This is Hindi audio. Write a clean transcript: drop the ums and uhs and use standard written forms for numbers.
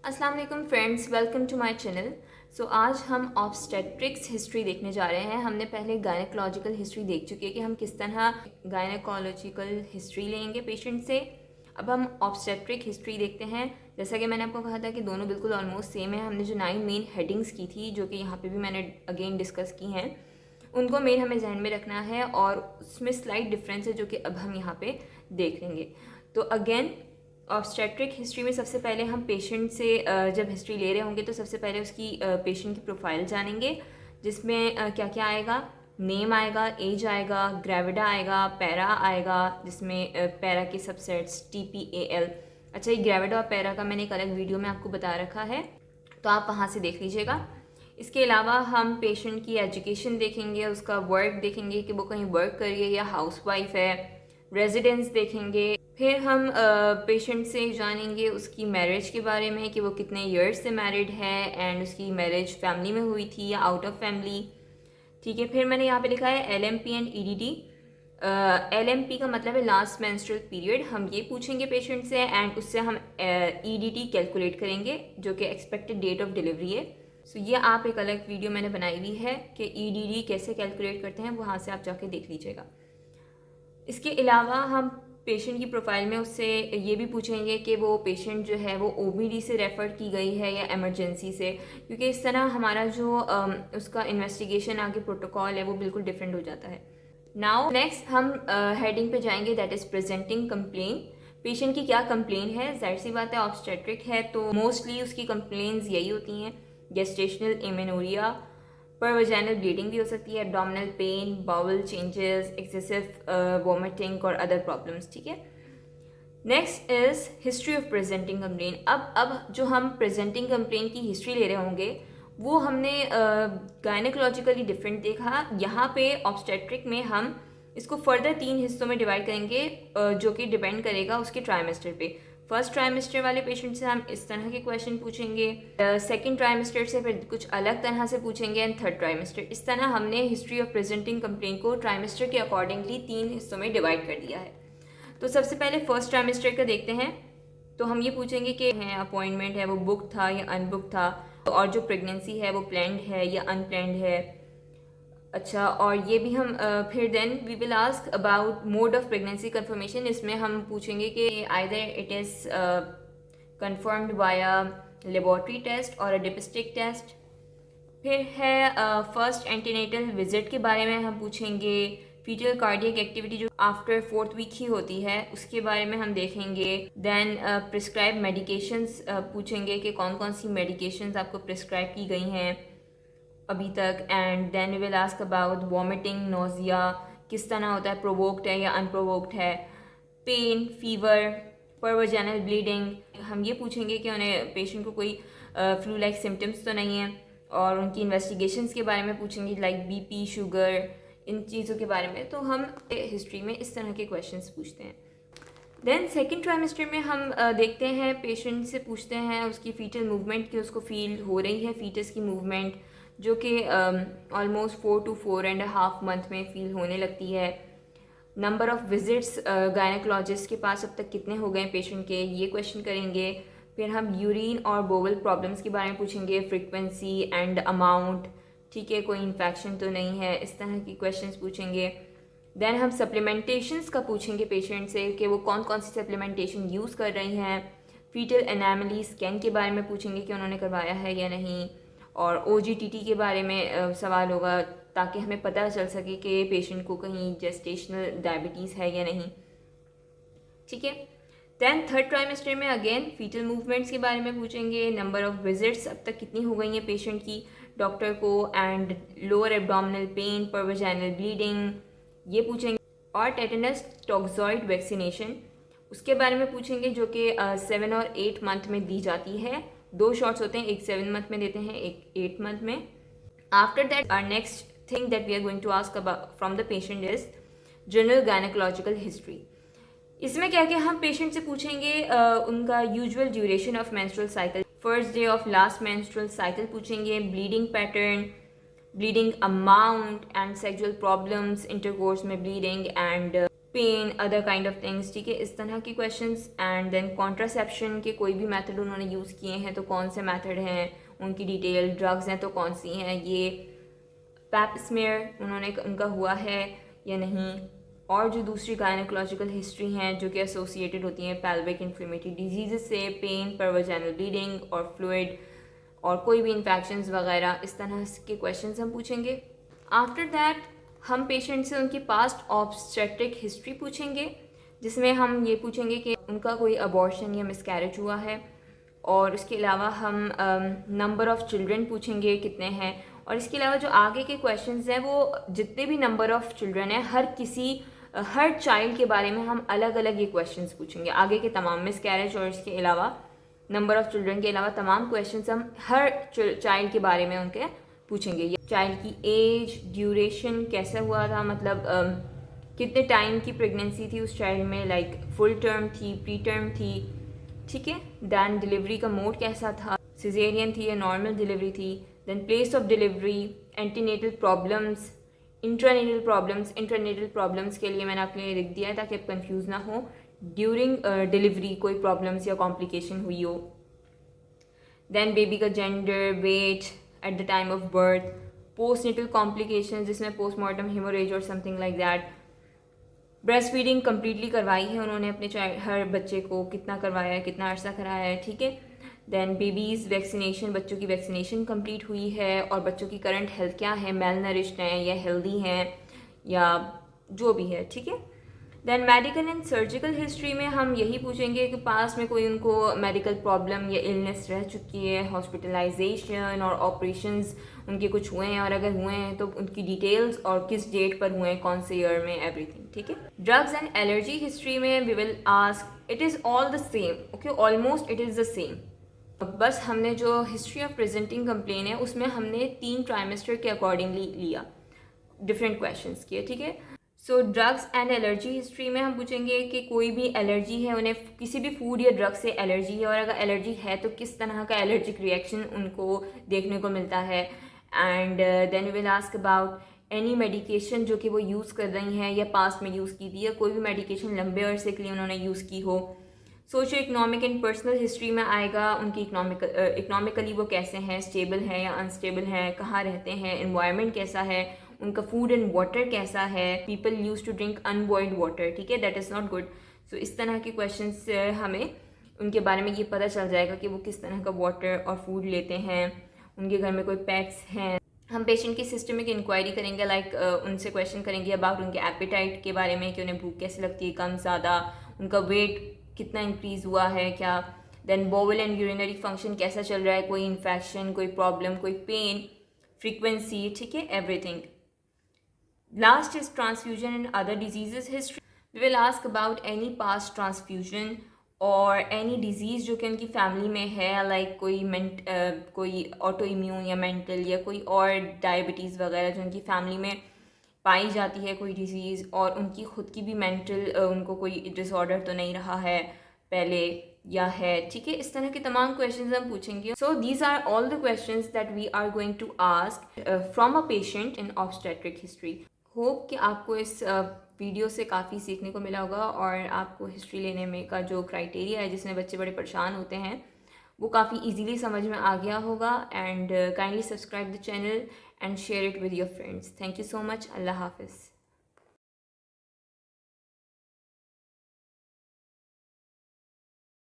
अस्सलाम वालेकुम friends, welcome to my channel. आज हम ऑब्स्टेट्रिक्स हिस्ट्री देखने जा रहे हैं। हमने पहले गायनेकोलॉजिकल हिस्ट्री देख चुकी है कि हम किस तरह गायनेकोलॉजिकल हिस्ट्री लेंगे पेशेंट से। अब हम ऑब्स्टेट्रिक हिस्ट्री देखते हैं। जैसा कि मैंने आपको कहा था कि दोनों बिल्कुल ऑलमोस्ट सेम है। हमने जो 9 मेन हेडिंग्स की थी, जो कि यहाँ पे भी मैंने अगेन डिस्कस की हैं, उनको मेन हमें जहन में रखना है और उसमें स्लाइट डिफरेंस है जो कि अब हम यहाँ पे देख लेंगे। तो अगेन ऑब्स्टेट्रिक हिस्ट्री में सबसे पहले हम पेशेंट से जब हिस्ट्री ले रहे होंगे तो सबसे पहले उसकी पेशेंट की प्रोफाइल जानेंगे, जिसमें क्या क्या आएगा। नेम आएगा, एज आएगा, ग्रेविडा आएगा, पैरा आएगा, जिसमें पैरा के सबसेट्स TPAL। अच्छा, ये ग्रेविडा और पैरा का मैंने एक अलग वीडियो में आपको बता रखा है, तो आप वहाँ से देख लीजिएगा। इसके अलावा हम पेशेंट की एजुकेशन देखेंगे, उसका वर्क देखेंगे कि वो कहीं वर्क कर रही है या हाउस वाइफ है, रेजिडेंस देखेंगे। फिर हम पेशेंट से जानेंगे उसकी मैरिज के बारे में कि वो कितने ईयर्स से मैरिड है एंड उसकी मैरिज फैमिली में हुई थी या आउट ऑफ फैमिली। ठीक है, फिर मैंने यहाँ पे लिखा है LMP एंड EDD। LMP का मतलब है लास्ट मेंस्ट्रुअल पीरियड, हम ये पूछेंगे पेशेंट से एंड उससे हम EDD कैलकुलेट करेंगे जो कि एक्सपेक्टेड डेट ऑफ डिलीवरी है। ये आप एक अलग वीडियो मैंने बनाई हुई है कि EDD कैसे कैलकुलेट करते हैं, वहाँ से आप जाके देख लीजिएगा। इसके अलावा हम पेशेंट की प्रोफाइल में उससे ये भी पूछेंगे कि वो पेशेंट जो है वो OPD से रेफ़र की गई है या इमरजेंसी से, क्योंकि इस तरह हमारा जो उसका इन्वेस्टिगेशन आगे प्रोटोकॉल है वो बिल्कुल डिफरेंट हो जाता है। नाउ नेक्स्ट हम हेडिंग पे जाएंगे, that is presenting complain. Patient की क्या कंप्लेन है, जाहिर सी बात है ऑब्स्टेट्रिक है तो मोस्टली उसकी कंप्लेन्स यही होती हैं, गेस्टेशनल एमेनोरिया, पर वजाइनल ब्लीडिंग भी हो सकती है, abdominal pain, bowel changes, excessive vomiting और अदर प्रॉब्लम्स। ठीक है, next is history of presenting complaint. अब जो हम प्रेजेंटिंग कंप्लेन की हिस्ट्री ले रहे होंगे वो हमने गायनेकोलॉजिकली डिफरेंट देखा। यहाँ पे ऑब्स्टेट्रिक में हम इसको फर्दर 3 हिस्सों में डिवाइड करेंगे, जो कि डिपेंड करेगा उसके ट्राइमेस्टर पे। फर्स्ट ट्राइमेस्टर वाले पेशेंट से हम इस तरह के क्वेश्चन पूछेंगे, सेकंड ट्राइमेस्टर से फिर कुछ अलग तरह से पूछेंगे एंड थर्ड ट्राइमेस्टर। इस तरह हमने हिस्ट्री ऑफ प्रेजेंटिंग कंप्लेन को ट्राइमेस्टर के अकॉर्डिंगली 3 हिस्सों में डिवाइड कर दिया है। तो सबसे पहले फर्स्ट ट्राइमेस्टर का देखते हैं। तो हम ये पूछेंगे कि अपॉइंटमेंट है वो बुक था या अनबुक था, और जो प्रेगनेंसी है वो प्लान्ड है या अनप्लान्ड है। अच्छा, और ये भी हम फिर then we will ask about mode of pregnancy confirmation. इसमें हम पूछेंगे कि either it is confirmed via laboratory test और अ डिपिस्टिक टेस्ट। फिर है फर्स्ट एंटीनेटल विजिट के बारे में हम पूछेंगे। फीटल कार्डियक एक्टिविटी जो आफ्टर 4th वीक ही होती है उसके बारे में हम देखेंगे। देन प्रिस्क्राइब मेडिकेशंस पूछेंगे कि कौन कौन सी मेडिकेशंस आपको प्रिस्क्राइब की गई हैं अभी तक। And then we will ask about vomiting, nausea किस तरह होता है, प्रोवोक्ड है या अनप्रोवोक्ड है, पेन, फीवर, परवजाइनल ब्लीडिंग। हम ये पूछेंगे कि उन्हें पेशेंट को कोई फ्लू लाइक सिम्टम्स तो नहीं है, और उनकी इन्वेस्टिगेशंस के बारे में पूछेंगे लाइक BP, शुगर, इन चीज़ों के बारे में। तो हम हिस्ट्री में इस तरह के क्वेश्चंस पूछते हैं। देन सेकेंड ट्राइमेस्टर में हम देखते हैं, पेशेंट से पूछते हैं उसकी फीटल मूवमेंट की उसको फील हो रही है फीटस की मूवमेंट, जो कि ऑलमोस्ट 4 to 4.5 मंथ में फील होने लगती है। नंबर ऑफ़ विजिट्स गायनेकोलॉजिस्ट के पास अब तक कितने हो गए पेशेंट के, ये क्वेश्चन करेंगे। फिर हम यूरिन और बोवल प्रॉब्लम्स के बारे में पूछेंगे, फ्रीक्वेंसी एंड अमाउंट, ठीक है, कोई इन्फेक्शन तो नहीं है, इस तरह की क्वेश्चंस पूछेंगे। देन हम सप्लीमेंटेशंस का पूछेंगे पेशेंट से कि वो कौन कौन सी सप्लीमेंटेशन यूज़ कर रही हैं। फीटल एनामली स्कैन के बारे में पूछेंगे कि उन्होंने करवाया है या नहीं, और OGTT के बारे में सवाल होगा ताकि हमें पता चल सके कि पेशेंट को कहीं जेस्टेशनल डायबिटीज़ है या नहीं। ठीक है, देन थर्ड ट्राइमेस्टर में अगेन फीटल मूवमेंट्स के बारे में पूछेंगे, नंबर ऑफ़ विजिट्स अब तक कितनी हो गई हैं पेशेंट की डॉक्टर को, and lower abdominal pain, per vaginal bleeding, ये पूछेंगे। और टेटनस टॉक्सॉइड वैक्सीनेशन उसके बारे में पूछेंगे, जो कि 7 और 8 मंथ में दी जाती है। 2 शॉट्स होते हैं, एक 7 मंथ में देते हैं, एक 8 मंथ में। After that our next thing that we are going to ask about from the patient is general gynaecological history. इसमें क्या क्या हम पेशेंट से पूछेंगे, उनका usual duration of menstrual cycle, first day of last menstrual cycle पूछेंगे, bleeding pattern, bleeding amount and sexual problems, intercourse में bleeding and pain, other kind of things, ठीक है, इस तरह के क्वेश्चंस। एंड देन कॉन्ट्रासेप्शन के कोई भी मेथड उन्होंने यूज़ किए हैं तो कौन से मेथड हैं, उनकी डिटेल, ड्रग्स हैं तो कौन सी हैं, ये पैप स्मेयर उन्होंने उनका हुआ है या नहीं, और जो दूसरी गायनेकोलॉजिकल हिस्ट्री हैं जो कि एसोसिएटेड होती हैं पेल्विक इन्फ्लेमेटरी डिजीज़ से, पेन, परवजाइनल ब्लीडिंग और फ्लूइड और कोई भी इन्फेक्शंस वगैरह, इस तरह के क्वेश्चंस हम पूछेंगे। आफ्टर दैट हम पेशेंट से उनकी पास्ट ऑब्स्टेट्रिक हिस्ट्री पूछेंगे, जिसमें हम ये पूछेंगे कि उनका कोई अबॉर्शन या मिसकैरेज हुआ है, और उसके अलावा हम नंबर ऑफ़ चिल्ड्रन पूछेंगे कितने हैं, और इसके अलावा जो आगे के क्वेश्चंस हैं वो जितने भी नंबर ऑफ़ चिल्ड्रन हैं हर चाइल्ड के बारे में हम अलग अलग ये क्वेश्चंस पूछेंगे। आगे के तमाम मिसकैरेज और इसके अलावा नंबर ऑफ़ चिल्ड्रन के अलावा तमाम क्वेश्चंस हम हर चाइल्ड के बारे में उनके पूछेंगे। चाइल्ड की एज, ड्यूरेशन कैसा हुआ था, मतलब कितने टाइम की प्रेगनेंसी थी उस चाइल्ड में, लाइक फुल टर्म थी, प्री टर्म थी, ठीक है। दैन डिलीवरी का मोड कैसा था, सिजेरियन थी या नॉर्मल डिलीवरी थी। Then place of delivery, antenatal problems, intranatal problems के लिए मैंने आपके लिए लिख दिया है ताकि आप कंफ्यूज ना हो, ड्यूरिंग डिलीवरी कोई प्रॉब्लम्स या कॉम्प्लिकेशन हुई हो। देन बेबी का gender, weight at the time of birth, postnatal complication जिसमें पोस्टमार्टम हेमोरेज और something like that. Breast feeding completely करवाई है उन्होंने अपने हर बच्चे को, कितना करवाया है, कितना अर्सा कराया है, ठीक है। देन बेबीज़ वैक्सीनेशन, बच्चों की वैक्सीनेशन कंप्लीट हुई है, और बच्चों की करंट हेल्थ क्या है, मेल नरिश्ड हैं या हेल्दी हैं या जो भी है, ठीक है। Then medical and surgical history में हम यही पूछेंगे कि पास में कोई उनको मेडिकल प्रॉब्लम या इलनेस रह चुकी है, हॉस्पिटलाइजेशन और ऑपरेशंस उनके कुछ हुए हैं, और अगर हुए हैं तो उनकी डिटेल्स और किस डेट पर हुए हैं, कौन से ईयर में, एवरीथिंग, ठीक है। ड्रग्स एंड एलर्जी हिस्ट्री में we will ask, it is all the same, okay, almost it is the same. बस हमने जो हिस्ट्री ऑफ प्रेजेंटिंग कंप्लेन है उसमें हमने 3 ट्राइमेस्टर के अकॉर्डिंगली लिया, डिफरेंट क्वेश्चंस किए, ठीक है। सो ड्रग्स एंड एलर्जी हिस्ट्री में हम पूछेंगे कि कोई भी एलर्जी है, उन्हें किसी भी फूड या ड्रग से एलर्जी है, और अगर एलर्जी है तो किस तरह का एलर्जिक रिएक्शन उनको देखने को मिलता है। And then we will ask about any medication जो कि वो यूज़ कर रही हैं या पास्ट में यूज़ की थी, या कोई भी मेडिकेशन लंबे अरसे के लिए उन्होंने यूज़ की हो। Socio economic and personal history में आएगा उनकी इकोनॉमिकली वो कैसे हैं, स्टेबल है या अनस्टेबल है, कहाँ रहते हैं, एनवायरनमेंट कैसा है, उनका फूड एंड वाटर कैसा है, people use to drink unboiled water, ठीक है, that is not good. So इस तरह के क्वेश्चन से हमें उनके बारे में ये पता चल जाएगा कि वो किस तरह का वाटर और फूड लेते हैं, उनके घर में कोई पेट्स हैं। हम पेशेंट की सिस्टमिक इंक्वायरी करेंगे, लाइक उनसे क्वेश्चन करेंगे अबाउट उनके एपेटाइट के बारे में कि उन्हें भूख कैसे लगती है, कम ज़्यादा, उनका वेट कितना इंक्रीज़ हुआ है क्या। Then bowel and urinary function कैसा चल रहा है, कोई इन्फेक्शन, कोई प्रॉब्लम, कोई पेन, फ्रीक्वेंसी, ठीक है, everything. Last is transfusion and other diseases history. We will ask about any past transfusion और एनी डिजीज़ जो कि उनकी फैमिली में है, लाइक कोई ऑटो इम्यून या मेंटल या कोई और डायबिटीज़ वगैरह जो उनकी फैमिली में पाई जाती है, कोई डिजीज़, और उनकी खुद की भी मेंटल उनको कोई डिसऑर्डर तो नहीं रहा है पहले या है, ठीक है। इस तरह के तमाम क्वेश्चंस हम पूछेंगे। So these are all the questions that we are going to ask from a patient in obstetric history. Hope कि आपको इस वीडियो से काफ़ी सीखने को मिला होगा, और आपको हिस्ट्री लेने में का जो क्राइटेरिया है जिसमें बच्चे बड़े परेशान होते हैं वो काफ़ी इजीली समझ में आ गया होगा। And kindly subscribe the channel and share it with your friends. Thank you so much. Allah Hafiz.